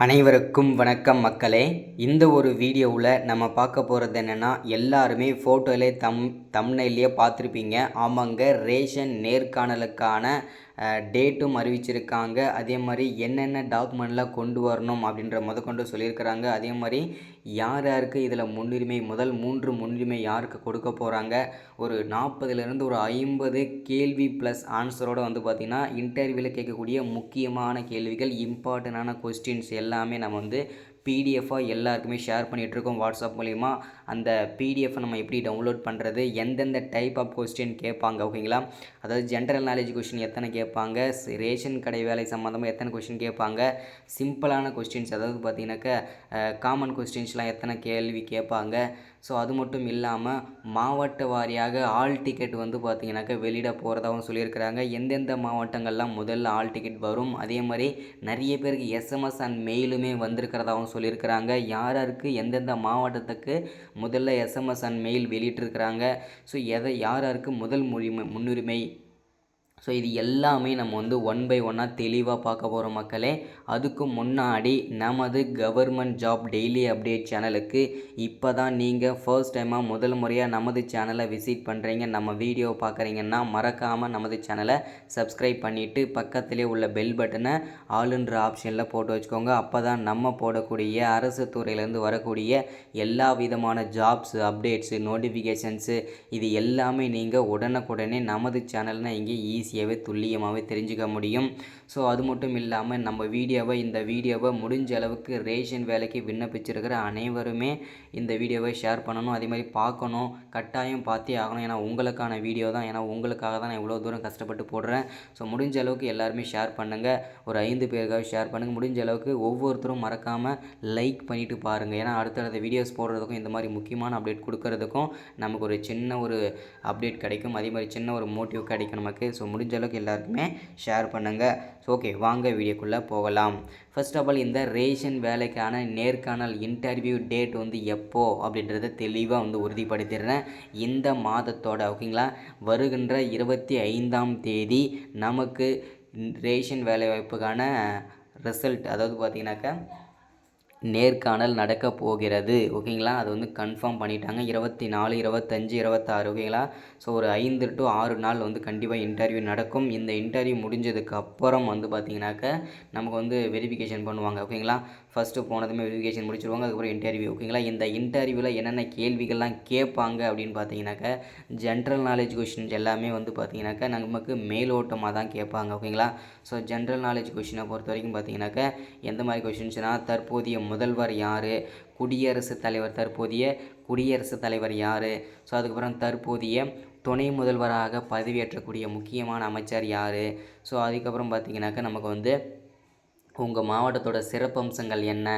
அனைவருக்கும் வணக்கம் மக்களே. இந்த ஒரு வீடியோவில் நம்ம பார்க்க போகிறது என்னென்னா, எல்லாருமே ஃபோட்டோவிலே தம்ப்நெயிலே பார்த்துருப்பீங்க. ஆமாங்க, ரேஷன் நேர்காணலுக்கான டேட்டும் அறிவிச்சிருக்காங்க. அதே மாதிரி என்னென்ன டாக்குமெண்ட்லாம் கொண்டு வரணும் அப்படின்ற முதற்கொண்டு சொல்லியிருக்கிறாங்க. அதே மாதிரி யார் யாருக்கு இதில் முன்னுரிமை, முதல் 3 முன்னுரிமை யாருக்கு கொடுக்க போகிறாங்க, ஒரு 40லேருந்து ஒரு 50 கேள்வி ப்ளஸ் ஆன்சரோடு வந்து பார்த்திங்கன்னா இன்டர்வியூவில் கேட்கக்கூடிய முக்கியமான கேள்விகள், இம்பார்ட்டண்டான கொஸ்டின்ஸ் எல்லாமே நம்ம வந்து பிடிஎஃபாக எல்லாருக்குமே ஷேர் பண்ணிகிட்ருக்கோம் வாட்ஸ்அப் மூலிமா. அந்த பிடிஎஃப்பை நம்ம எப்படி டவுன்லோட் பண்ணுறது, எந்தெந்த டைப் ஆஃப் கொஸ்டின் கேட்பாங்க, ஓகேங்களா. அதாவது ஜென்ரல் நாலேஜ் கொஸ்டின் எத்தனை கேட்பாங்க, ரேஷன் கடை வேலை சம்மந்தமாக எத்தனை கொஸ்டின் கேட்பாங்க, சிம்பிளான கொஸ்டின்ஸ் அதாவது பார்த்திங்கனாக்கா காமன் கொஸ்டின்ஸ்லாம் எத்தனை கேள்வி கேட்பாங்க. ஸோ அது மட்டும் இல்லாமல் மாவட்ட வாரியாக ஆல் டிக்கெட் வந்து பார்த்திங்கனாக்கா வெளியிட போகிறதாகவும் சொல்லியிருக்கிறாங்க. எந்தெந்த மாவட்டங்கள்லாம் முதல்ல ஆல் டிக்கெட் வரும், அதே மாதிரி நிறைய பேருக்கு எஸ்எம்எஸ் அண்ட் மெயிலுமே வந்திருக்கிறதாகவும் சொல்லியிருக்கிறாங்க. யார் யாருக்கு எந்தெந்த மாவட்டத்துக்கு முதல்ல எஸ்எம்எஸ் அண்ட் மெயில் வெளியிட்டிருக்கிறாங்க, ஸோ யார் யாருக்கு முதல் முன்னுரிமை, ஸோ இது எல்லாமே நம்ம வந்து ஒன் பை ஒன்னாக தெளிவாக பார்க்க போகிறோம் மக்களே. அதுக்கு முன்னாடி நமது கவர்மெண்ட் ஜாப் டெய்லி அப்டேட் சேனலுக்கு இப்போ தான் நீங்கள் ஃபர்ஸ்ட் டைமாக முதல் முறையாக நமது சேனலை விசிட் பண்ணுறீங்க, நம்ம வீடியோ பார்க்குறீங்கன்னா மறக்காமல் நமது சேனலை சப்ஸ்கிரைப் பண்ணிவிட்டு பக்கத்திலே உள்ள பெல் பட்டனை ஆளுன்ற ஆப்ஷனில் போட்டு வச்சுக்கோங்க. அப்போ தான் நம்ம போடக்கூடிய அரசு துறையிலேருந்து வரக்கூடிய எல்லா விதமான ஜாப்ஸ் அப்டேட்ஸு நோட்டிஃபிகேஷன்ஸு இது எல்லாமே நீங்கள் உடனுக்குடனே நமது சேனல்னால் இங்கே ஈஸியாகவே துல்லியமாகவே தெரிஞ்சுக்க முடியும். ஸோ அது மட்டும் இல்லாமல் நம்ம இந்த வீடியோவை முடிஞ்ச அளவுக்கு ரேஷன் வேலைக்கு விண்ணப்பிச்சிருக்கிற அனைவருமே இந்த வீடியோவை ஷேர் பண்ணணும், அதே மாதிரி பார்க்கணும், கட்டாயம் பார்த்தே ஆகணும். ஏன்னா உங்களுக்கான வீடியோ தான், ஏன்னா உங்களுக்காக தான் நான் இவ்வளோ தூரம் கஷ்டப்பட்டு போடுறேன். ஸோ முடிஞ்ச அளவுக்கு எல்லாருமே ஷேர் பண்ணுங்கள், ஒரு 5 பேருக்காக ஷேர் பண்ணுங்கள். முடிஞ்ச அளவுக்கு ஒவ்வொருத்தரும் மறக்காமல் லைக் பண்ணிவிட்டு பாருங்கள். ஏன்னா அடுத்தடுத்த வீடியோஸ் போடுறதுக்கும் இந்த மாதிரி முக்கியமான அப்டேட் கொடுக்கறதுக்கும் நமக்கு ஒரு சின்ன ஒரு அப்டேட் கிடைக்கும், அதே மாதிரி சின்ன ஒரு மோட்டிவ் கிடைக்கும் நமக்கு. ஸோ முடிஞ்ச அளவுக்கு எல்லாருக்குமே ஷேர் பண்ணுங்கள். ஸோ ஓகே, வாங்க வீடியோக்குள்ளே போகலாம். ஃபர்ஸ்ட் ஆஃப் ஆல் இந்த ரேஷன் வேலைக்கான நேர்காணல் இன்டர்வியூ டேட் வந்து எப்போ அப்படின்றத தெளிவாக வந்து உறுதிப்படுத்திடுறேன். இந்த மாதத்தோட ஓகேங்களா வருகின்ற 25ஆம் தேதி நமக்கு ரேஷன் வேலைவாய்ப்புக்கான ரிசல்ட், அதாவது பார்த்திங்கனாக்கா நேர்காணல் நடக்க போகிறது, ஓகேங்களா. அது வந்து கன்ஃபார்ம் பண்ணிட்டாங்க. 24, 25, 26 ஓகேங்களா. ஸோ ஒரு 5 to 6 நாள் வந்து கண்டிப்பாக இன்டர்வியூ நடக்கும். இந்த இன்டர்வியூ முடிஞ்சதுக்கு அப்புறம் வந்து பார்த்திங்கனாக்கா நமக்கு வந்து வெரிஃபிகேஷன் பண்ணுவாங்க, ஓகேங்களா. ஃபஸ்ட்டு போனதுமே வெரிஃபிகேஷன் முடிச்சிருவாங்க, அதுக்கப்புறம் இன்டர்வியூ, ஓகேங்களா. இந்த இன்டர்வியூவில் என்னென்ன கேள்விகள்லாம் கேட்பாங்க அப்படின்னு பார்த்தீங்கன்னாக்கா ஜென்ரல் நாலேஜ் கொஷின்ஸ் எல்லாமே வந்து பார்த்திங்கனாக்கா நமக்கு மேலோட்டமாக தான் கேட்பாங்க, ஓகேங்களா. ஸோ ஜென்ரல் நாலேஜ் கொஷினை பொறுத்த வரைக்கும் பார்த்திங்கனாக்கா எந்த மாதிரி கொஷின்ஸ்னால், தற்போதைய முதல்வர் யார், தற்போதைய குடியரசுத் தலைவர் யார், ஸோ அதுக்கப்புறம் தற்போதைய துணை முதல்வராக பதவியேற்றக்கூடிய முக்கியமான அமைச்சர் யார், ஸோ அதுக்கப்புறம் பார்த்திங்கனாக்கா நமக்கு வந்து உங்கள் மாவட்டத்தோட சிறப்பம்சங்கள் என்ன,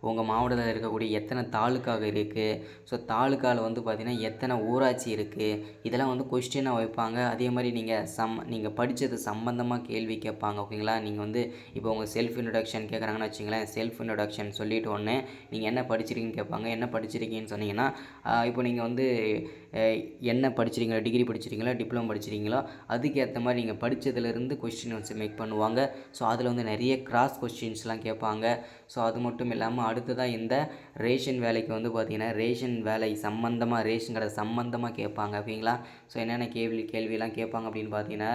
உங்கள் மாவட்டத்தில் இருக்கக்கூடிய எத்தனை தாலுக்காக இருக்குது, ஸோ தாலுக்காவில் வந்து பார்த்திங்கன்னா எத்தனை ஊராட்சி இருக்குது, இதெல்லாம் வந்து கொஸ்டினாக வைப்பாங்க. அதே மாதிரி நீங்கள் படித்தது சம்மந்தமாக கேள்வி கேட்பாங்க, ஓகேங்களா. நீங்கள் வந்து இப்போ உங்கள் செல்ஃப் இன்ட்ரடக்ஷன் கேட்குறாங்கன்னு வச்சிங்களேன், செல்ஃப் இன்ட்ரடக்ஷன் சொல்லிட்டு ஒன்று நீங்கள் என்ன படிச்சிருக்கீங்கன்னு கேட்பாங்க. என்ன படிச்சிருக்கீங்கன்னு சொன்னீங்கன்னா இப்போ நீங்கள் வந்து என்ன படிச்சிருக்கீங்களா, டிகிரி படிச்சிருக்கீங்களா, டிப்ளமோ படிச்சிருக்கீங்களோ அதுக்கேற்ற மாதிரி நீங்கள் படித்ததுலேருந்து கொஸ்டின் வச்சு மேக் பண்ணுவாங்க. ஸோ அதில் வந்து நிறைய கிராஸ் கொஸ்டின்ஸ்லாம் கேட்பாங்க. ஸோ அது மட்டும் இல்லாமல் அடுத்ததாக இந்த ரேஷன் வேலைக்கு வந்து பார்த்திங்கன்னா ரேஷன் வேலை சம்மந்தமாக, ரேஷன் கடை சம்மந்தமாக கேட்பாங்க, ஓகேங்களா. ஸோ என்னென்ன கேள்வியெல்லாம் கேட்பாங்க அப்படின்னு பார்த்தீங்கன்னா,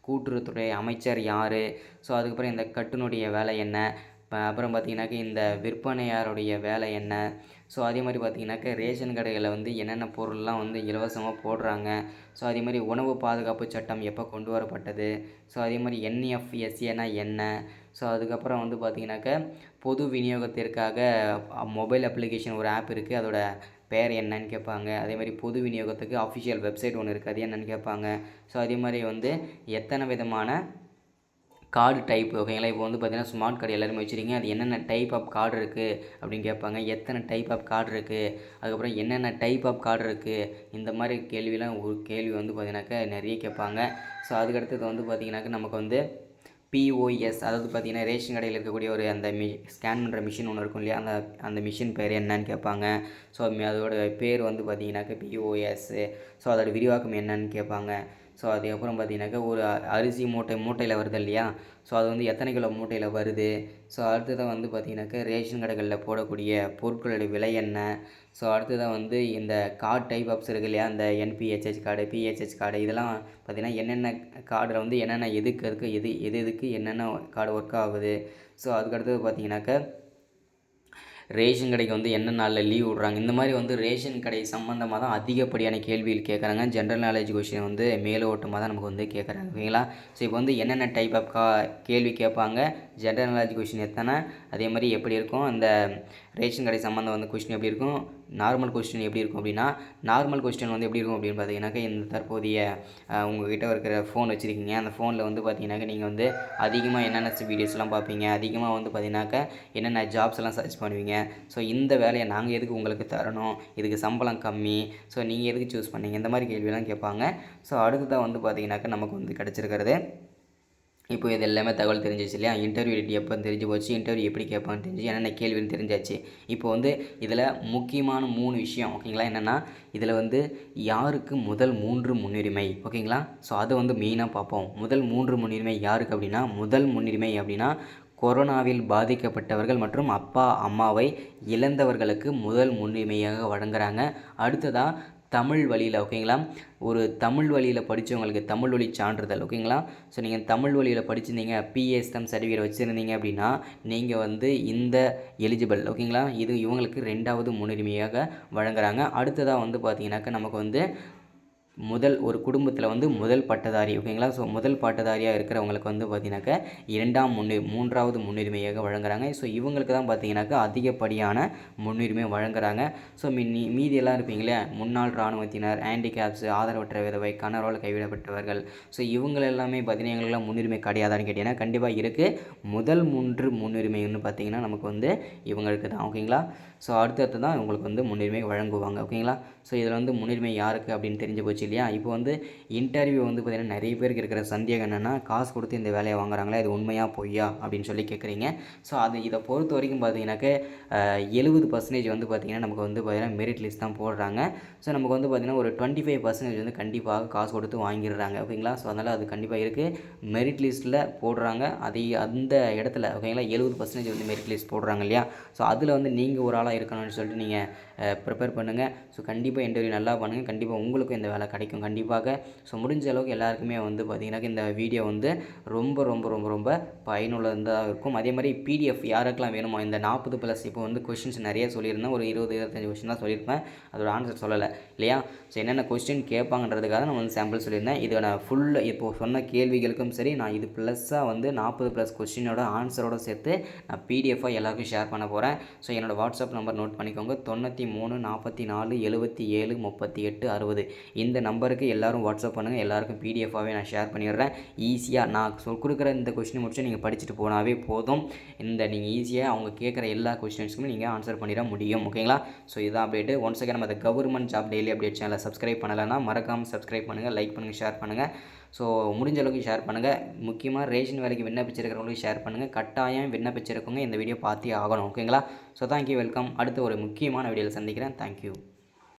கூட்டுறவுத்துறை அமைச்சர் யார், ஸோ அதுக்கப்புறம் இந்த கட்டுனுடைய வேலை என்ன, அப்புறம் பார்த்திங்கனாக்கா இந்த விற்பனையாருடைய வேலை என்ன, ஸோ அதே மாதிரி பார்த்திங்கனாக்கா ரேஷன் கடைகளில் வந்து என்னென்ன பொருள்லாம் வந்து இலவசமாக போடுறாங்க, ஸோ அதே மாதிரி உணவு பாதுகாப்பு சட்டம் எப்போ கொண்டு வரப்பட்டது, ஸோ அதே மாதிரி என்எஃப்எஸ்ஏனா என்ன, ஸோ அதுக்கப்புறம் வந்து பார்த்திங்கனாக்கா பொது விநியோகத்திற்காக மொபைல் அப்ளிகேஷன் ஒரு ஆப் இருக்குது, அதோட பேர் என்னன்னு கேட்பாங்க. அதே மாதிரி பொது விநியோகத்துக்கு அஃபிஷியல் வெப்சைட் ஒன்று இருக்குது, அது என்னென்னு கேட்பாங்க. ஸோ அதே மாதிரி வந்து எத்தனை விதமான கார்டு டைப், ஓகேங்களா. இப்போ வந்து பார்த்திங்கன்னா ஸ்மார்ட் கார்டு எல்லாருமே வச்சுருக்கீங்க, அது என்னென்ன டைப் ஆஃப் கார்டு இருக்குது அப்படின்னு கேட்பாங்க. எத்தனை டைப் ஆஃப் கார்டு இருக்குது, அதுக்கப்புறம் என்னென்ன டைப் ஆஃப் கார்டு இருக்குது, இந்த மாதிரி கேள்விலாம் ஒரு கேள்வி வந்து பார்த்திங்கனாக்கா நிறைய கேட்பாங்க. ஸோ அதுக்கடுத்தது வந்து பார்த்திங்கனாக்கா நமக்கு வந்து பிஓஎஸ், அதாவது பார்த்திங்கன்னா ரேஷன் கடையில் இருக்கக்கூடிய ஒரு அந்த ஸ்கேன் பண்ணுற மிஷின் ஒன்று இருக்கும் இல்லையா, அந்த மிஷின் பேர் என்னன்னு கேட்பாங்க. ஸோ அதோட பேர் வந்து பார்த்திங்கனாக்கா பிஓஎஸ், ஸோ அதோட விரிவாக்கம் என்னன்னு கேட்பாங்க. ஸோ அதுக்கப்புறம் பார்த்தீங்கன்னாக்கா ஒரு அரிசி மூட்டையில் வருது இல்லையா, ஸோ அது வந்து எத்தனை கிலோ மூட்டையில் வருது, ஸோ அடுத்ததாக வந்து பார்த்திங்கனாக்கா ரேஷன் கடைகளில் போடக்கூடிய பொருட்களுடைய விலை என்ன, ஸோ அடுத்ததாக வந்து இந்த கார்டு டைப் ஆப்ஸ் இருக்குது இல்லையா, இந்த என்பிஹெச்ஹெச் கார்டு, பிஹெச்ஹெச் கார்டு, இதெல்லாம் பார்த்திங்கன்னா என்னென்ன கார்டில் வந்து என்னென்ன எதுக்கு எதுக்கு என்னென்ன கார்டு ஒர்க் ஆகுது. ஸோ அதுக்கடுத்தது பார்த்திங்கனாக்கா ரேஷன் கடைக்கு வந்து என்ன நாளில் லீவ் விட்றாங்க. இந்த மாதிரி வந்து ரேஷன் கடை சம்மந்தமாக தான் அதிகப்படியான கேள்விகள் கேட்குறாங்க. ஜென்ரல் நாலேஜ் கொஷின் வந்து மேலோட்டமாக தான் நமக்கு வந்து கேட்குறாங்க, ஓகேங்களா. ஸோ இப்போ வந்து என்னென்ன டைப் ஆஃப் கேள்வி கேட்பாங்க, ஜென்ரல் நாலேஜ் கொஷின் எத்தனை, அதே மாதிரி எப்படி இருக்கும், அந்த ரேஷன் கடை சம்மந்தம் வந்து கொஸ்டின் எப்படி இருக்கும், நார்மல் கொஸ்டின் எப்படி இருக்கும் அப்படின்னா, நார்மல் கொஸ்டின் வந்து எப்படி இருக்கும் அப்படின்னு பார்த்தீங்கன்னாக்கா, இந்த தற்போதைய உங்கள்கிட்ட இருக்கிற ஃபோன் வச்சுருக்கீங்க, அந்த ஃபோனில் வந்து பார்த்தீங்கன்னாக்கா நீங்கள் வந்து அதிகமாக என்னென்ன வீடியோஸ்லாம் பார்ப்பீங்க, அதிகமாக வந்து பார்த்தீங்கன்னாக்கா என்னென்ன ஜாப்ஸ் எல்லாம் சர்ச் பண்ணுவீங்க. ஸோ இந்த வேலையை நாங்கள் எதுக்கு உங்களுக்கு தரணும், இதுக்கு சம்பளம் கம்மி, ஸோ நீங்கள் எதுக்கு சூஸ் பண்ணீங்க, இந்த மாதிரி கேள்வியெல்லாம் கேட்பாங்க. ஸோ அடுத்ததான் வந்து பார்த்தீங்கன்னாக்கா நமக்கு வந்து கிடச்சிருக்கிறது இப்போ இது எல்லாமே தகவல் தெரிஞ்சிச்சு இல்லையா. இன்டர்வியூ டேட் எப்போ தெரிஞ்சு போச்சு, இன்டர்வியூ எப்படி கேட்பான்னு தெரிஞ்சு, என்னென்ன கேள்வின்னு தெரிஞ்சாச்சு. இப்போ வந்து இதில் முக்கியமான 3 விஷயம், ஓகேங்களா. என்னென்னா இதில் வந்து யாருக்கு முதல் 3 முன்னுரிமை, ஓகேங்களா. ஸோ அதை வந்து மெயினாக பார்ப்போம். முதல் 3 முன்னுரிமை யாருக்கு அப்படின்னா, முதல் முன்னுரிமை அப்படின்னா கொரோனாவில் பாதிக்கப்பட்டவர்கள் மற்றும் அப்பா அம்மாவை இழந்தவர்களுக்கு முதல் முன்னுரிமையாக வழங்குகிறாங்க. அடுத்ததாக தமிழ் வழியில், ஓகேங்களா, ஒரு தமிழ் வழியில் படித்தவங்களுக்கு தமிழ் வழி சான்றிதழ், ஓகேங்களா. ஸோ நீங்கள் தமிழ் வழியில் படிச்சிருந்தீங்க, பிஎஸ்எம் சர்டிஃபிகேட் வச்சுருந்தீங்க அப்படின்னா நீங்கள் வந்து இந்த எலிஜிபிள், ஓகேங்களா. இது இவங்களுக்கு 2வது முன்னுரிமையாக வழங்குகிறாங்க. அடுத்ததாக வந்து பார்த்திங்கனாக்கா நமக்கு வந்து ஒரு குடும்பத்தில் வந்து முதல் பட்டதாரி, ஓகேங்களா. ஸோ முதல் பட்டதாரியாக இருக்கிறவங்களுக்கு வந்து பார்த்திங்கனாக்கா 3வது முன்னுரிமையாக வழங்குறாங்க. ஸோ இவங்களுக்கு தான் பார்த்திங்கனாக்கா அதிகப்படியான முன்னுரிமை வழங்குறாங்க. ஸோ மீதியெல்லாம் இருப்பீங்களே, முன்னாள் இராணுவத்தினர், ஹேண்டிகேப்ஸ், ஆதரவற்ற விதவை, கணவரால் கைவிடப்பட்டவர்கள், ஸோ இவங்களெல்லாமே பார்த்திங்கன்னா எங்களுக்கெல்லாம் முன்னுரிமை கிடையாதான்னு கேட்டிங்கன்னா கண்டிப்பாக இருக்குது. முதல் 3 முன்னுரிமைன்னு பார்த்திங்கன்னா நமக்கு வந்து இவங்களுக்கு தான், ஓகேங்களா. ஸோ அடுத்தடுத்து தான் இவங்களுக்கு வந்து முன்னுரிமை வழங்குவாங்க, ஓகேங்களா. ஸோ இதில் வந்து முன்னுரிமை யாருக்கு அப்படின்னு தெரிஞ்சு போச்சு இல்லையா. இப்போ வந்து இன்டர்வியூ வந்து பார்த்திங்கன்னா நிறைய பேருக்கு இருக்கிற சந்தேகம் என்னென்னா, காசு கொடுத்து இந்த வேலையை வாங்குறாங்களா, இது உண்மையாக பொய்யா அப்படின்னு சொல்லி கேட்குறீங்க. ஸோ இதை பொறுத்த வரைக்கும் பார்த்திங்கனாக்கா 70% வந்து பார்த்திங்கன்னா நமக்கு வந்து பார்த்திங்கன்னா மெரிட் லிஸ்ட் தான் போடுறாங்க. ஸோ நமக்கு வந்து பார்த்திங்கன்னா ஒரு 25% வந்து கண்டிப்பாக காசு கொடுத்து வாங்கிடுறாங்க, ஓகேங்களா. ஸோ அதனால் அது கண்டிப்பாக இருக்குது, மெரிட் லிஸ்ட்டில் போடுறாங்க. அந்த இடத்துல, ஓகேங்களா, 70% வந்து மெரிட் லிஸ்ட் போடுறாங்க இல்லையா. ஸோ அதில் வந்து நீங்கள் ஒரு ஆளாக இருக்கணும்னு சொல்லிட்டு நீங்கள் ப்ரிப்பேர் பண்ணுங்கள். ஸோ கண்டிப்பாக இன்டர்வியூ நல்லா பண்ணுங்கள், கண்டிப்பாக உங்களுக்கும் இந்த வேலை கிடைக்கும் கண்டிப்பாக. ஸோ முடிஞ்ச அளவுக்கு எல்லாருக்குமே வந்து பார்த்திங்கனாக்கா இந்த வீடியோ வந்து ரொம்ப ரொம்ப ரொம்ப ரொம்ப பயனுள்ளதாக இருக்கும். அதே மாதிரி பிடிஎஃப் யாருக்கெல்லாம் வேணுமோ, இந்த 40+ இப்போ வந்து கொஷின்ஸ் நிறைய சொல்லியிருந்தேன், ஒரு 20-25 கொஷின் தான் சொல்லியிருப்பேன், அதோட ஆன்சர் சொல்லலை இல்லையா. ஸோ என்னென்ன கொஸ்டின் கேட்பாங்கன்றதுக்காக நான் வந்து சாம்பிள் சொல்லியிருந்தேன். இதை நான் இப்போது சொன்ன கேள்விகளுக்கும் சரி, நான் இது ப்ளஸ்ஸாக வந்து 40+ கொஸ்டினோட ஆன்சரோடு சேர்த்து நான் பிடிஎஃபாக எல்லாருக்கும் ஷேர் பண்ண போகிறேன். ஸோ என்னோடய வாட்ஸ்அப் நம்பர் நோட் பண்ணிக்கோங்க, 93 44 77 38 60. இந்த நம்பருக்கு எல்லோரும் வாட்ஸ்அப் பண்ணுங்கள், எல்லாருக்கும் பிடிஎஃபாகவே நான் ஷேர் பண்ணிடுறேன். ஈஸியாக நான் கொடுக்குற இந்த கொஸ்டின் முடிச்சு நீங்கள் படிச்சுட்டு போனாவே போதும், நீங்கள் ஈஸியாக அவங்க கேட்குற எல்லா கொஸ்டின்ஸுக்குமே நீங்கள் ஆன்சர் பண்ணிட முடியும், ஓகேங்களா. ஸோ இதான் அப்டேட்டு. ஒன்ஸ் அகேன் நம்ம அந்த கவர்மெண்ட் ஜாப் டெய்லி அப்டேட் சேனலை சப்ஸ்கிரைப் பண்ணலைன்னா மறக்காமல் சப்ஸ்கிரைப் பண்ணுங்கள், லைக் பண்ணுங்கள், ஷேர் பண்ணுங்கள். ஸோ முடிஞ்ச அளவுக்கு ஷேர் பண்ணுங்கள். முக்கியமாக ரேஷன் வேலைக்கு விண்ணப்பிச்சிருக்கிறவங்களுக்கு ஷேர் பண்ணுங்கள். கட்டாயம் விண்ணப்பிச்சிருக்கவங்க இந்த வீடியோ பார்த்தே ஆகணும், ஓகேங்களா. So thank you, welcome. அடுத்து ஒரு முக்கியமான வீடியோவில் சந்திக்கிறேன். தேங்க்யூ.